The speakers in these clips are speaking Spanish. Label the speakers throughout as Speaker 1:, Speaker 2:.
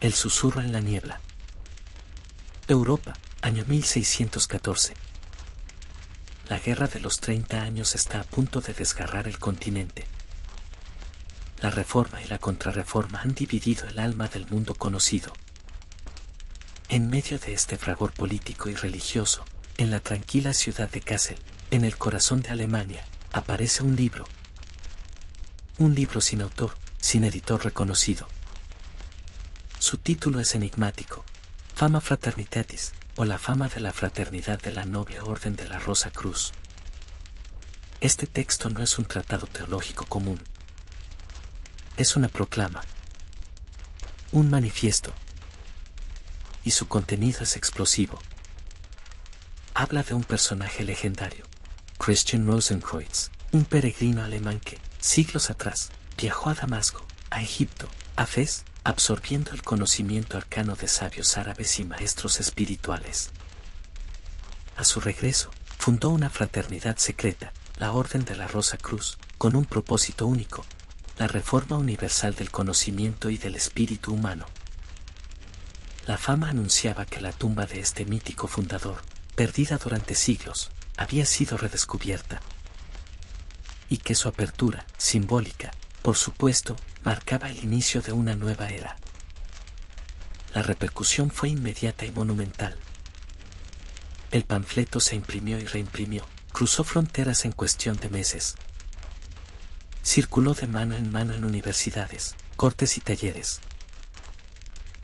Speaker 1: El susurro en la niebla. Europa, año 1614. La guerra de los 30 años está a punto de desgarrar el continente. La reforma y la contrarreforma han dividido el alma del mundo conocido. En medio de este fragor político y religioso, en la tranquila ciudad de Kassel, en el corazón de Alemania, aparece un libro. Un libro sin autor, sin editor reconocido. Su título es enigmático: Fama Fraternitatis, o la fama de la fraternidad de la noble orden de la Rosa Cruz. Este texto no es un tratado teológico común. Es una proclama, un manifiesto, y su contenido es explosivo. Habla de un personaje legendario, Christian Rosenkreuz, un peregrino alemán que, siglos atrás, viajó a Damasco, a Egipto, a Fez, absorbiendo el conocimiento arcano de sabios árabes y maestros espirituales. A su regreso, fundó una fraternidad secreta, la Orden de la Rosa Cruz, con un propósito único: la reforma universal del conocimiento y del espíritu humano. La fama anunciaba que la tumba de este mítico fundador, perdida durante siglos, había sido redescubierta, y que su apertura, simbólica, por supuesto, marcaba el inicio de una nueva era. La repercusión fue inmediata y monumental. El panfleto se imprimió y reimprimió, cruzó fronteras en cuestión de meses. Circuló de mano en universidades, cortes y talleres.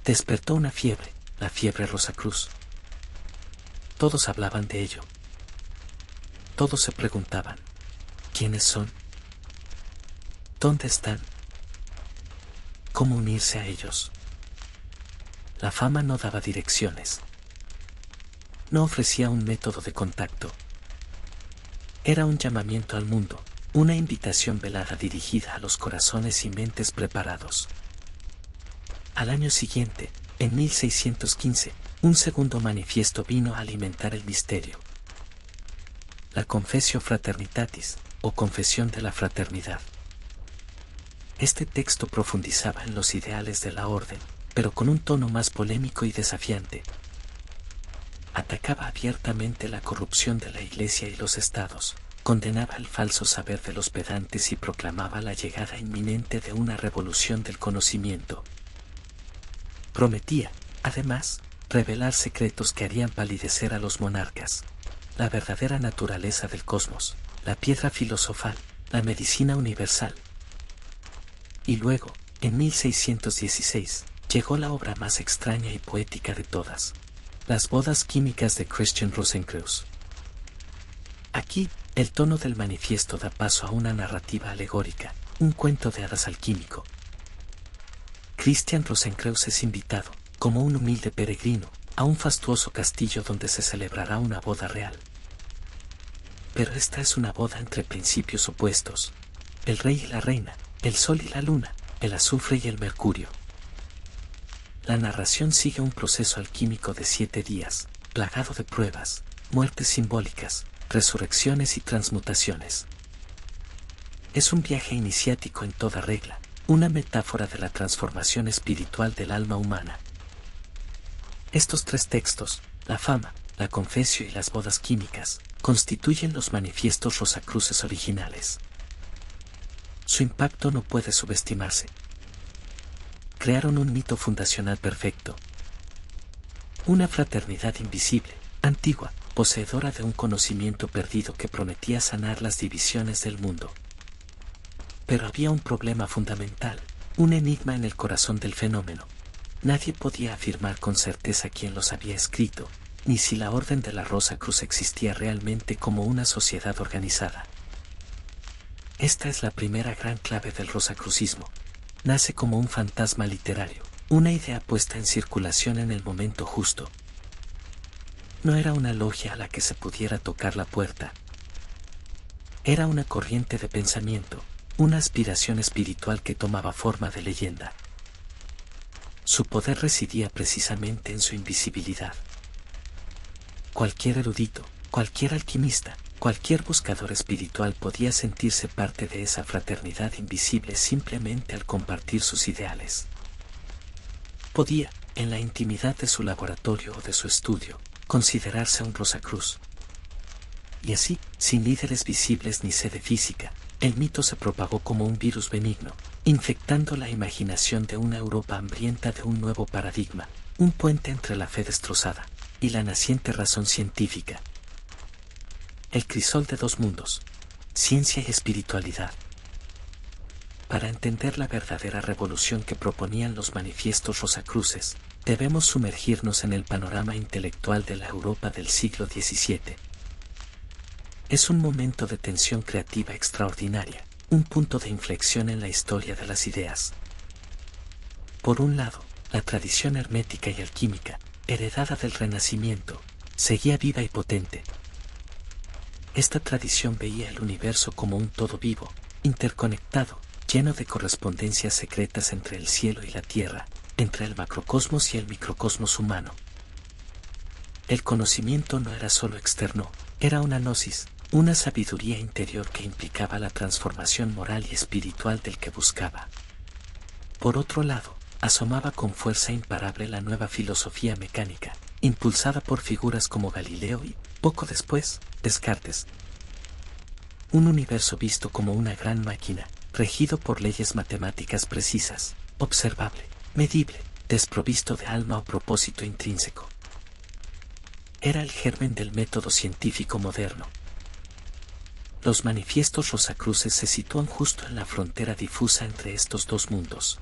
Speaker 1: Despertó una fiebre, la fiebre Rosacruz. Todos hablaban de ello. Todos se preguntaban: ¿quiénes son? ¿Dónde están? ¿Cómo unirse a ellos? La fama no daba direcciones. No ofrecía un método de contacto. Era un llamamiento al mundo, una invitación velada dirigida a los corazones y mentes preparados. Al año siguiente, en 1615, un segundo manifiesto vino a alimentar el misterio: la Confessio Fraternitatis, o Confesión de la Fraternidad. Este texto profundizaba en los ideales de la orden, pero con un tono más polémico y desafiante. Atacaba abiertamente la corrupción de la Iglesia y los estados, condenaba el falso saber de los pedantes y proclamaba la llegada inminente de una revolución del conocimiento. Prometía, además, revelar secretos que harían palidecer a los monarcas: la verdadera naturaleza del cosmos, la piedra filosofal, la medicina universal. Y luego, en 1616, llegó la obra más extraña y poética de todas: Las bodas químicas de Christian Rosenkreuz. Aquí, el tono del manifiesto da paso a una narrativa alegórica, un cuento de hadas alquímico. Christian Rosenkreuz es invitado, como un humilde peregrino, a un fastuoso castillo donde se celebrará una boda real. Pero esta es una boda entre principios opuestos: el rey y la reina, el sol y la luna, el azufre y el mercurio. La narración sigue un proceso alquímico de 7 días, plagado de pruebas, muertes simbólicas, resurrecciones y transmutaciones. Es un viaje iniciático en toda regla, una metáfora de la transformación espiritual del alma humana. Estos 3 textos, la fama, la confesio y las bodas químicas, constituyen los manifiestos rosacruces originales. Su impacto no puede subestimarse. Crearon un mito fundacional perfecto. Una fraternidad invisible, antigua, poseedora de un conocimiento perdido que prometía sanar las divisiones del mundo. Pero había un problema fundamental, un enigma en el corazón del fenómeno. Nadie podía afirmar con certeza quién los había escrito, ni si la Orden de la Rosa Cruz existía realmente como una sociedad organizada. Esta es la primera gran clave del rosacrucismo. Nace como un fantasma literario, una idea puesta en circulación en el momento justo. No era una logia a la que se pudiera tocar la puerta. Era una corriente de pensamiento, una aspiración espiritual que tomaba forma de leyenda. Su poder residía precisamente en su invisibilidad. Cualquier erudito, cualquier alquimista, cualquier buscador espiritual podía sentirse parte de esa fraternidad invisible simplemente al compartir sus ideales. Podía, en la intimidad de su laboratorio o de su estudio, considerarse un Rosacruz. Y así, sin líderes visibles ni sede física, el mito se propagó como un virus benigno, infectando la imaginación de una Europa hambrienta de un nuevo paradigma, un puente entre la fe destrozada y la naciente razón científica. El crisol de dos mundos, ciencia y espiritualidad. Para entender la verdadera revolución que proponían los manifiestos rosacruces, debemos sumergirnos en el panorama intelectual de la Europa del siglo XVII. Es un momento de tensión creativa extraordinaria, un punto de inflexión en la historia de las ideas. Por un lado, la tradición hermética y alquímica, heredada del Renacimiento, seguía viva y potente. Esta tradición veía el universo como un todo vivo, interconectado, lleno de correspondencias secretas entre el cielo y la tierra, entre el macrocosmos y el microcosmos humano. El conocimiento no era solo externo, era una gnosis, una sabiduría interior que implicaba la transformación moral y espiritual del que buscaba. Por otro lado, asomaba con fuerza imparable la nueva filosofía mecánica, impulsada por figuras como Galileo y, poco después, Descartes. Un universo visto como una gran máquina, regido por leyes matemáticas precisas, observable, medible, desprovisto de alma o propósito intrínseco. Era el germen del método científico moderno. Los manifiestos rosacruces se sitúan justo en la frontera difusa entre estos dos mundos.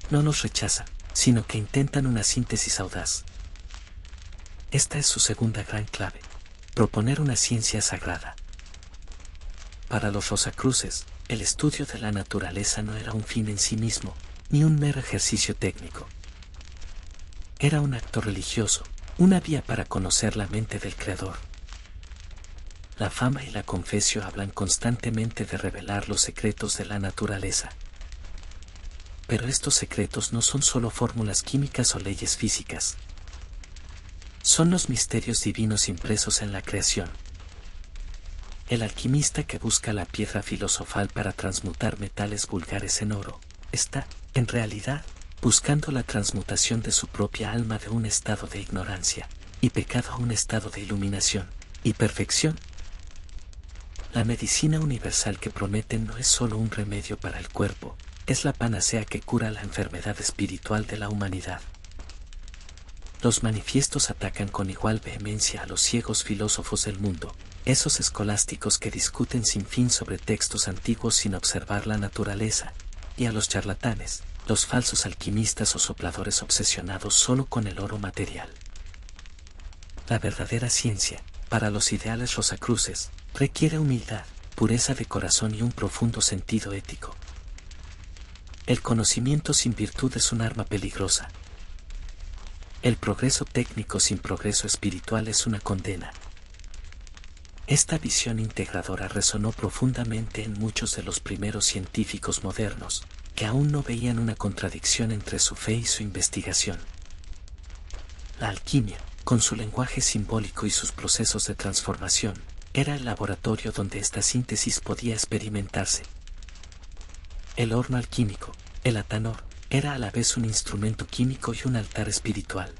Speaker 1: No los rechazan, sino que intentan una síntesis audaz. Esta es su segunda gran clave: proponer una ciencia sagrada. Para los rosacruces, el estudio de la naturaleza no era un fin en sí mismo, ni un mero ejercicio técnico. Era un acto religioso, una vía para conocer la mente del Creador. La fama y la confesio hablan constantemente de revelar los secretos de la naturaleza. Pero estos secretos no son solo fórmulas químicas o leyes físicas. Son los misterios divinos impresos en la creación. El alquimista que busca la piedra filosofal para transmutar metales vulgares en oro, está, en realidad, buscando la transmutación de su propia alma de un estado de ignorancia y pecado a un estado de iluminación y perfección. La medicina universal que prometen no es solo un remedio para el cuerpo, es la panacea que cura la enfermedad espiritual de la humanidad. Los manifiestos atacan con igual vehemencia a los ciegos filósofos del mundo, esos escolásticos que discuten sin fin sobre textos antiguos sin observar la naturaleza, y a los charlatanes, los falsos alquimistas o sopladores obsesionados solo con el oro material. La verdadera ciencia, para los ideales rosacruces, requiere humildad, pureza de corazón y un profundo sentido ético. El conocimiento sin virtud es un arma peligrosa. El progreso técnico sin progreso espiritual es una condena. Esta visión integradora resonó profundamente en muchos de los primeros científicos modernos, que aún no veían una contradicción entre su fe y su investigación. La alquimia, con su lenguaje simbólico y sus procesos de transformación, era el laboratorio donde esta síntesis podía experimentarse. El horno alquímico, el atanor, era a la vez un instrumento químico y un altar espiritual.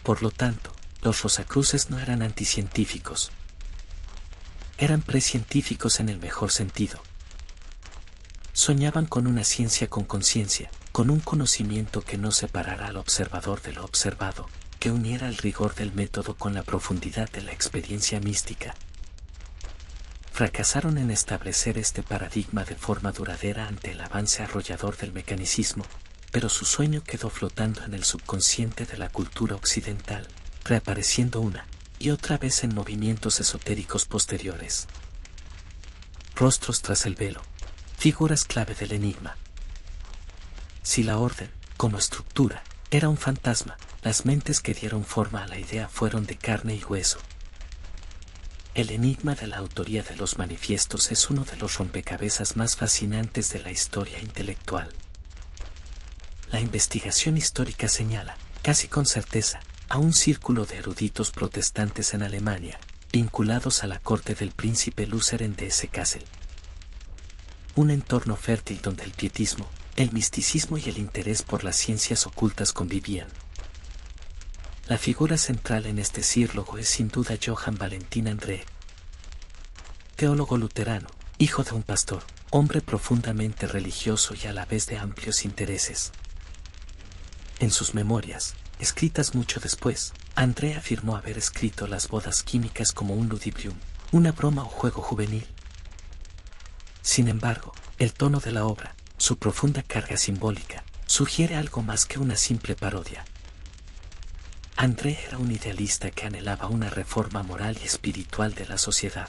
Speaker 1: Por lo tanto, los rosacruces no eran anticientíficos. Eran precientíficos en el mejor sentido. Soñaban con una ciencia con conciencia, con un conocimiento que no separara al observador de lo observado, que uniera el rigor del método con la profundidad de la experiencia mística. Fracasaron en establecer este paradigma de forma duradera ante el avance arrollador del mecanicismo, pero su sueño quedó flotando en el subconsciente de la cultura occidental, reapareciendo una y otra vez en movimientos esotéricos posteriores. Rostros tras el velo, figuras clave del enigma. Si la orden, como estructura, era un fantasma, las mentes que dieron forma a la idea fueron de carne y hueso. El enigma de la autoría de los manifiestos es uno de los rompecabezas más fascinantes de la historia intelectual. La investigación histórica señala, casi con certeza, a un círculo de eruditos protestantes en Alemania, vinculados a la corte del príncipe Luther en Hesse-Kassel. Un entorno fértil donde el pietismo, El misticismo y el interés por las ciencias ocultas convivían. La figura central en este sílogo es sin duda Johann Valentin André, teólogo luterano, hijo de un pastor, hombre profundamente religioso y a la vez de amplios intereses. En sus memorias, escritas mucho después, André afirmó haber escrito las bodas químicas como un ludibrium, una broma o juego juvenil. Sin embargo, el tono de la obra, su profunda carga simbólica, sugiere algo más que una simple parodia. André era un idealista que anhelaba una reforma moral y espiritual de la sociedad.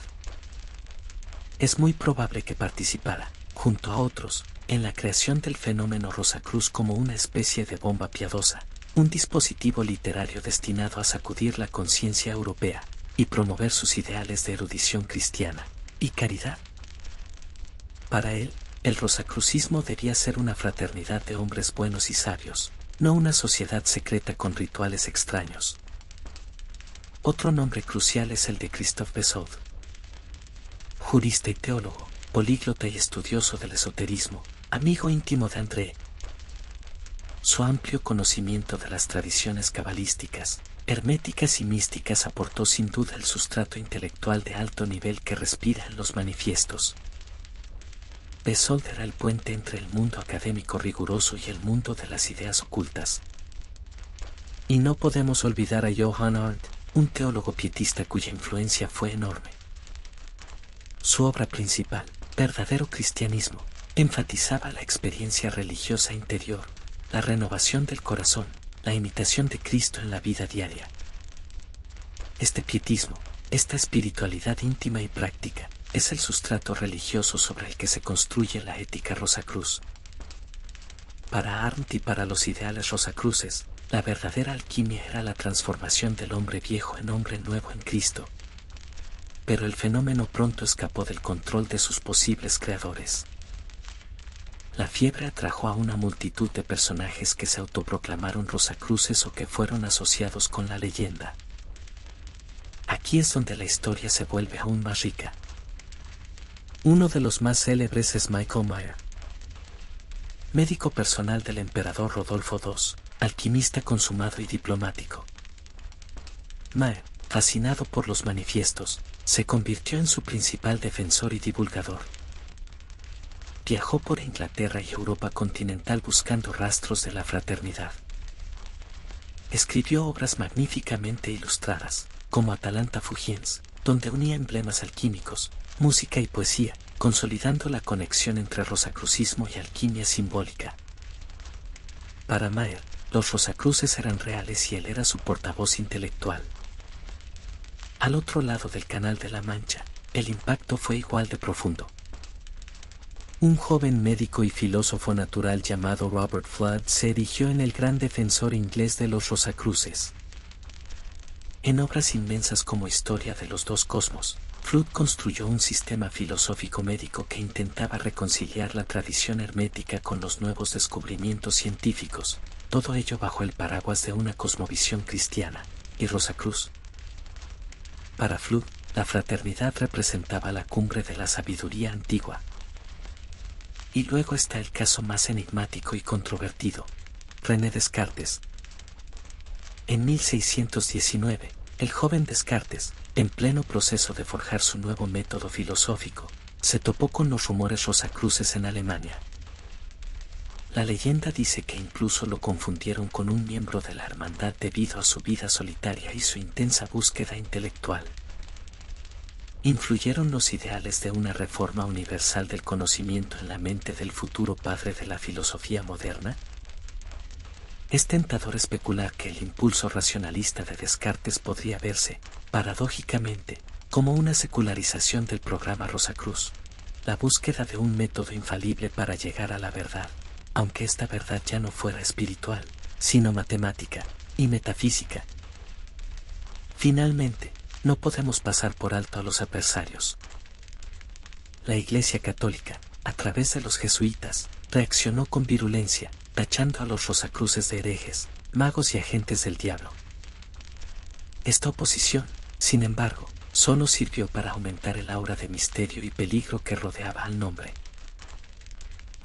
Speaker 1: Es muy probable que participara, junto a otros, en la creación del fenómeno Rosacruz como una especie de bomba piadosa, un dispositivo literario destinado a sacudir la conciencia europea y promover sus ideales de erudición cristiana y caridad. Para él, el rosacrucismo debía ser una fraternidad de hombres buenos y sabios, no una sociedad secreta con rituales extraños. Otro nombre crucial es el de Christophe Besaud. Jurista y teólogo, políglota y estudioso del esoterismo, amigo íntimo de André. Su amplio conocimiento de las tradiciones cabalísticas, herméticas y místicas aportó sin duda el sustrato intelectual de alto nivel que respira en los manifiestos. Besaud era el puente entre el mundo académico riguroso y el mundo de las ideas ocultas. Y no podemos olvidar a Johann Arndt, un teólogo pietista cuya influencia fue enorme. Su obra principal, Verdadero Cristianismo, enfatizaba la experiencia religiosa interior, la renovación del corazón, la imitación de Cristo en la vida diaria. Este pietismo, esta espiritualidad íntima y práctica, es el sustrato religioso sobre el que se construye la ética Rosacruz. Para Arndt y para los ideales rosacruces, la verdadera alquimia era la transformación del hombre viejo en hombre nuevo en Cristo. Pero el fenómeno pronto escapó del control de sus posibles creadores. La fiebre atrajo a una multitud de personajes que se autoproclamaron rosacruces o que fueron asociados con la leyenda. Aquí es donde la historia se vuelve aún más rica. Uno de los más célebres es Michael Mayer, médico personal del emperador Rodolfo II, alquimista consumado y diplomático. Mayer, fascinado por los manifiestos, se convirtió en su principal defensor y divulgador. Viajó por Inglaterra y Europa continental buscando rastros de la fraternidad. Escribió obras magníficamente ilustradas, como Atalanta Fugiens, donde unía emblemas alquímicos, música y poesía, consolidando la conexión entre rosacrucismo y alquimia simbólica. Para Mayer, los rosacruces eran reales y él era su portavoz intelectual. Al otro lado del Canal de la Mancha, el impacto fue igual de profundo. Un joven médico y filósofo natural llamado Robert Fludd se erigió en el gran defensor inglés de los rosacruces. En obras inmensas como Historia de los dos cosmos, Fludd construyó un sistema filosófico médico que intentaba reconciliar la tradición hermética con los nuevos descubrimientos científicos, todo ello bajo el paraguas de una cosmovisión cristiana y rosacruz. Para Fludd, la fraternidad representaba la cumbre de la sabiduría antigua. Y luego está el caso más enigmático y controvertido, René Descartes. En 1619, el joven Descartes, en pleno proceso de forjar su nuevo método filosófico, se topó con los rumores rosacruces en Alemania. La leyenda dice que incluso lo confundieron con un miembro de la hermandad debido a su vida solitaria y su intensa búsqueda intelectual. ¿Influyeron los ideales de una reforma universal del conocimiento en la mente del futuro padre de la filosofía moderna? Es tentador especular que el impulso racionalista de Descartes podría verse, paradójicamente, como una secularización del programa Rosacruz, la búsqueda de un método infalible para llegar a la verdad, aunque esta verdad ya no fuera espiritual, sino matemática y metafísica. Finalmente, no podemos pasar por alto a los adversarios. La Iglesia Católica, a través de los jesuitas, reaccionó con virulencia, tachando a los rosacruces de herejes, magos y agentes del diablo. Esta oposición, sin embargo, solo sirvió para aumentar el aura de misterio y peligro que rodeaba al nombre.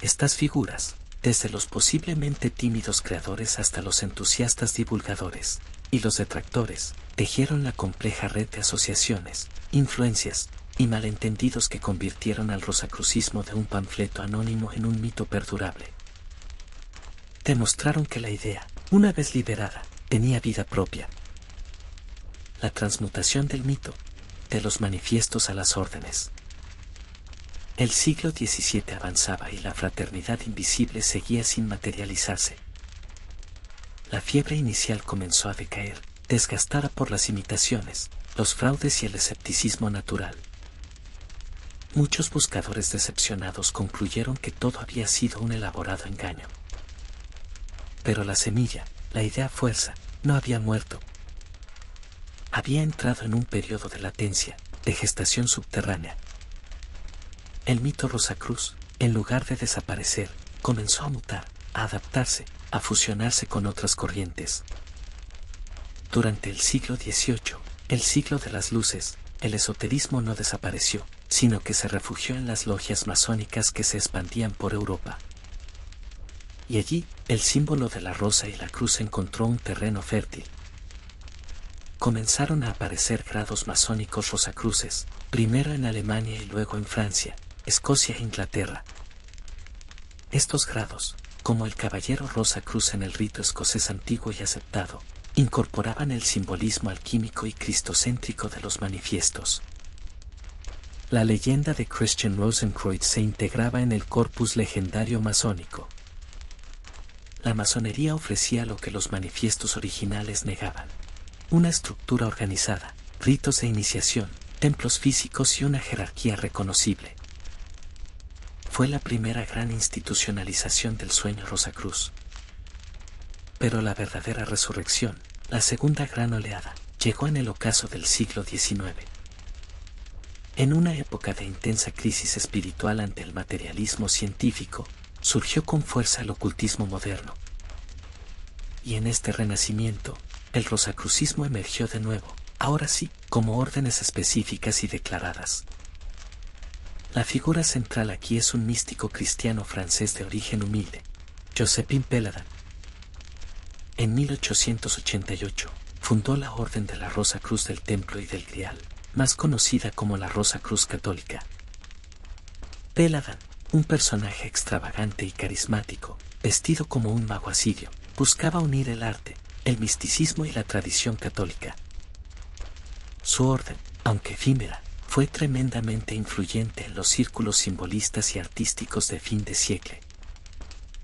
Speaker 1: Estas figuras, desde los posiblemente tímidos creadores hasta los entusiastas divulgadores y los detractores, tejieron la compleja red de asociaciones, influencias y malentendidos que convirtieron al rosacrucismo de un panfleto anónimo en un mito perdurable. Demostraron que la idea, una vez liberada, tenía vida propia. La transmutación del mito, de los manifiestos a las órdenes. El siglo XVII avanzaba y la fraternidad invisible seguía sin materializarse. La fiebre inicial comenzó a decaer, desgastada por las imitaciones, los fraudes y el escepticismo natural. Muchos buscadores decepcionados concluyeron que todo había sido un elaborado engaño. Pero la semilla, la idea fuerza, no había muerto. Había entrado en un periodo de latencia, de gestación subterránea. El mito Rosacruz, en lugar de desaparecer, comenzó a mutar, a adaptarse, a fusionarse con otras corrientes. Durante el siglo XVIII, el siglo de las luces, el esoterismo no desapareció, sino que se refugió en las logias masónicas que se expandían por Europa. Y allí, el símbolo de la rosa y la cruz encontró un terreno fértil. Comenzaron a aparecer grados masónicos rosacruces, primero en Alemania y luego en Francia, Escocia e Inglaterra. Estos grados, como el caballero Rosacruz en el rito escocés antiguo y aceptado, incorporaban el simbolismo alquímico y cristocéntrico de los manifiestos. La leyenda de Christian Rosenkreuz se integraba en el corpus legendario masónico. La masonería ofrecía lo que los manifiestos originales negaban: una estructura organizada, ritos de iniciación, templos físicos y una jerarquía reconocible. Fue la primera gran institucionalización del sueño Rosacruz. Pero la verdadera resurrección, la segunda gran oleada, llegó en el ocaso del siglo XIX. En una época de intensa crisis espiritual ante el materialismo científico, surgió con fuerza el ocultismo moderno. Y en este renacimiento, el rosacrucismo emergió de nuevo, ahora sí, como órdenes específicas y declaradas. La figura central aquí es un místico cristiano francés de origen humilde, Josephine Péladan. En 1888, fundó la Orden de la Rosa Cruz del Templo y del Grial, más conocida como la Rosa Cruz Católica. Péladan, un personaje extravagante y carismático, vestido como un mago asirio, buscaba unir el arte, el misticismo y la tradición católica. Su orden, aunque efímera, fue tremendamente influyente en los círculos simbolistas y artísticos de fin de siglo.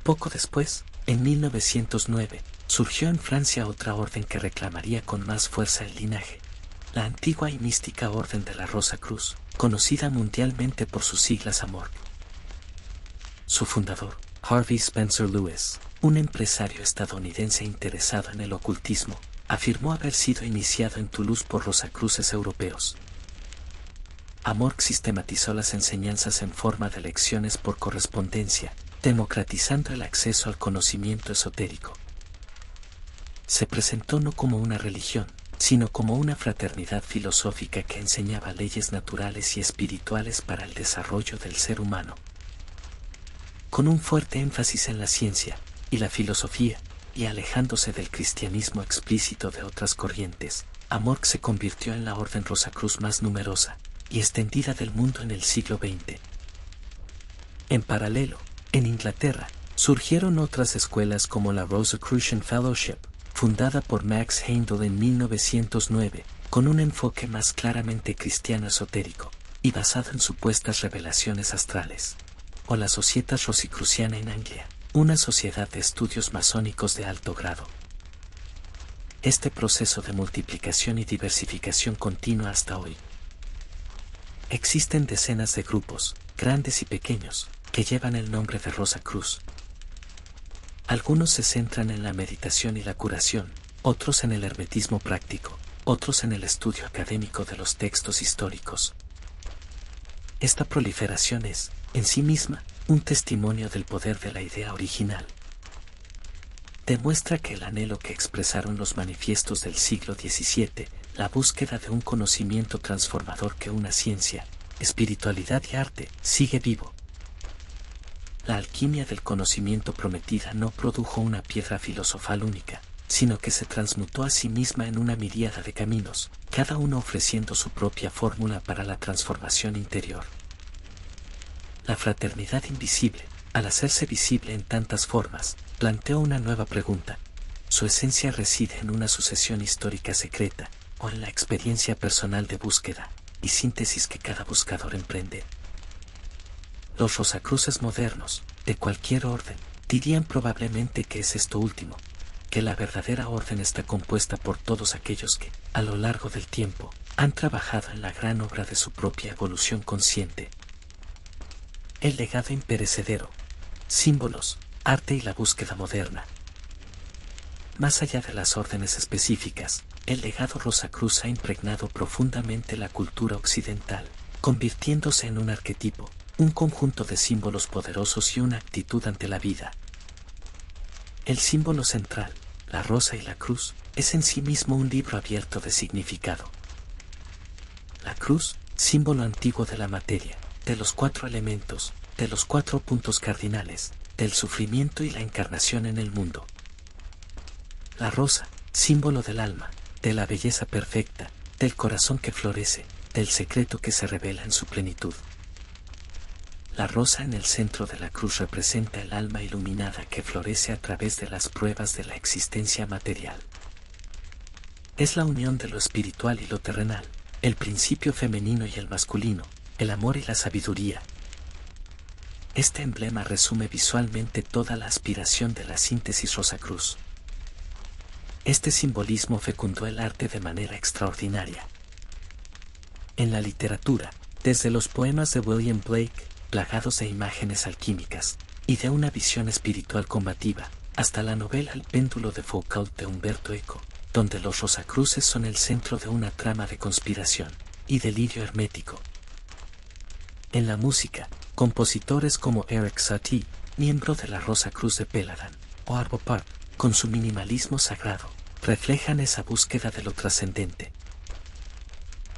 Speaker 1: Poco después, en 1909, surgió en Francia otra orden que reclamaría con más fuerza el linaje: la antigua y mística Orden de la Rosa Cruz, conocida mundialmente por sus siglas AMOR. Su fundador, Harvey Spencer Lewis, un empresario estadounidense interesado en el ocultismo, afirmó haber sido iniciado en Toulouse por rosacruces europeos. Amorc sistematizó las enseñanzas en forma de lecciones por correspondencia, democratizando el acceso al conocimiento esotérico. Se presentó no como una religión, sino como una fraternidad filosófica que enseñaba leyes naturales y espirituales para el desarrollo del ser humano. Con un fuerte énfasis en la ciencia y la filosofía, y alejándose del cristianismo explícito de otras corrientes, Amorc se convirtió en la orden Rosacruz más numerosa y extendida del mundo en el siglo XX. En paralelo, en Inglaterra, surgieron otras escuelas como la Rosicrucian Fellowship, fundada por Max Heindel en 1909, con un enfoque más claramente cristiano esotérico, y basado en supuestas revelaciones astrales. O la Societas Rosicruciana en Anglia, una sociedad de estudios masónicos de alto grado. Este proceso de multiplicación y diversificación continúa hasta hoy. Existen decenas de grupos, grandes y pequeños, que llevan el nombre de Rosa Cruz. Algunos se centran en la meditación y la curación, otros en el hermetismo práctico, otros en el estudio académico de los textos históricos. Esta proliferación es, en sí misma, un testimonio del poder de la idea original. Demuestra que el anhelo que expresaron los manifiestos del siglo XVII, la búsqueda de un conocimiento transformador que una ciencia, espiritualidad y arte, sigue vivo. La alquimia del conocimiento prometida no produjo una piedra filosofal única, sino que se transmutó a sí misma en una miríada de caminos, cada uno ofreciendo su propia fórmula para la transformación interior. La fraternidad invisible, al hacerse visible en tantas formas, planteó una nueva pregunta. ¿Su esencia reside en una sucesión histórica secreta, o en la experiencia personal de búsqueda y síntesis que cada buscador emprende? Los Rosacruces modernos, de cualquier orden, dirían probablemente que es esto último, que la verdadera orden está compuesta por todos aquellos que, a lo largo del tiempo, han trabajado en la gran obra de su propia evolución consciente. El legado imperecedero, símbolos, arte y la búsqueda moderna. Más allá de las órdenes específicas, el legado Rosacruz ha impregnado profundamente la cultura occidental, convirtiéndose en un arquetipo, un conjunto de símbolos poderosos y una actitud ante la vida. El símbolo central, la rosa y la cruz, es en sí mismo un libro abierto de significado. La cruz, símbolo antiguo de la materia, de los 4 elementos, de los 4 puntos cardinales, del sufrimiento y la encarnación en el mundo. La rosa, símbolo del alma, de la belleza perfecta, del corazón que florece, del secreto que se revela en su plenitud. La rosa en el centro de la cruz representa el alma iluminada que florece a través de las pruebas de la existencia material. Es la unión de lo espiritual y lo terrenal, el principio femenino y el masculino, el amor y la sabiduría. Este emblema resume visualmente toda la aspiración de la síntesis Rosacruz. Este simbolismo fecundó el arte de manera extraordinaria. En la literatura, desde los poemas de William Blake, plagados de imágenes alquímicas y de una visión espiritual combativa, hasta la novela El péndulo de Foucault de Humberto Eco, donde los Rosacruces son el centro de una trama de conspiración y delirio hermético. En la música, compositores como Eric Satie, miembro de la Rosacruz de Peladan, o Arvo Pärt, con su minimalismo sagrado, reflejan esa búsqueda de lo trascendente.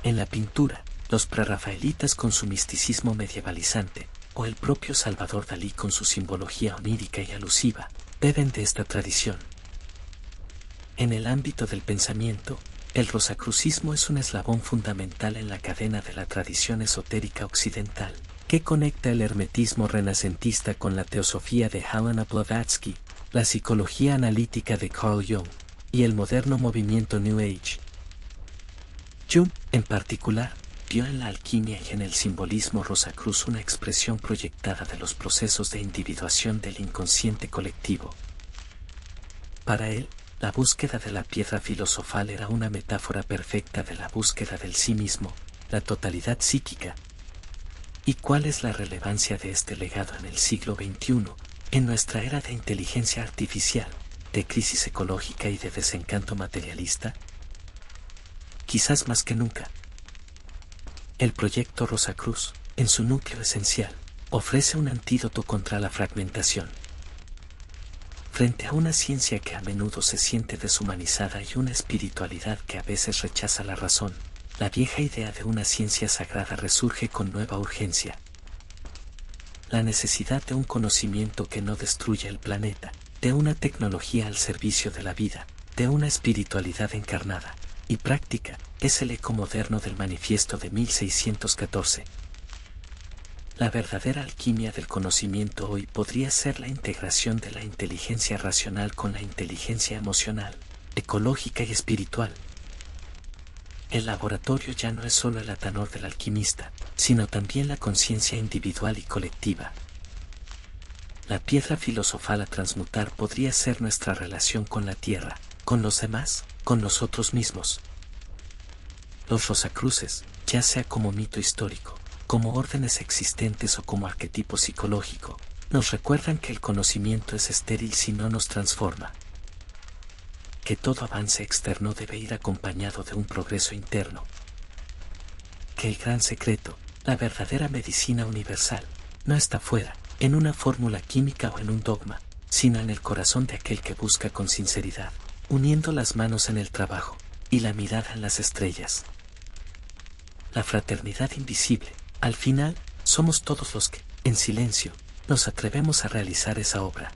Speaker 1: En la pintura, los prerrafaelitas con su misticismo medievalizante, o el propio Salvador Dalí con su simbología onírica y alusiva, beben de esta tradición. En el ámbito del pensamiento, el rosacrucismo es un eslabón fundamental en la cadena de la tradición esotérica occidental, que conecta el hermetismo renacentista con la teosofía de Helena Blavatsky, la psicología analítica de Carl Jung, y el moderno movimiento New Age. Jung, en particular, vio en la alquimia y en el simbolismo Rosacruz una expresión proyectada de los procesos de individuación del inconsciente colectivo. Para él, la búsqueda de la piedra filosofal era una metáfora perfecta de la búsqueda del sí mismo, la totalidad psíquica. ¿Y cuál es la relevancia de este legado en el siglo XXI, en nuestra era de inteligencia artificial, de crisis ecológica y de desencanto materialista? Quizás más que nunca. El proyecto Rosacruz, en su núcleo esencial, ofrece un antídoto contra la fragmentación. Frente a una ciencia que a menudo se siente deshumanizada y una espiritualidad que a veces rechaza la razón, la vieja idea de una ciencia sagrada resurge con nueva urgencia. La necesidad de un conocimiento que no destruya el planeta, de una tecnología al servicio de la vida, de una espiritualidad encarnada y práctica, es el eco moderno del manifiesto de 1614. La verdadera alquimia del conocimiento hoy podría ser la integración de la inteligencia racional con la inteligencia emocional, ecológica y espiritual. El laboratorio ya no es solo el atanor del alquimista, sino también la conciencia individual y colectiva. La piedra filosofal a transmutar podría ser nuestra relación con la tierra, con los demás, con nosotros mismos. Los Rosacruces, ya sea como mito histórico, como órdenes existentes o como arquetipo psicológico, nos recuerdan que el conocimiento es estéril si no nos transforma. Que todo avance externo debe ir acompañado de un progreso interno. Que el gran secreto, la verdadera medicina universal, no está fuera, en una fórmula química o en un dogma, sino en el corazón de aquel que busca con sinceridad, uniendo las manos en el trabajo y la mirada en las estrellas. La fraternidad invisible, al final, somos todos los que, en silencio, nos atrevemos a realizar esa obra.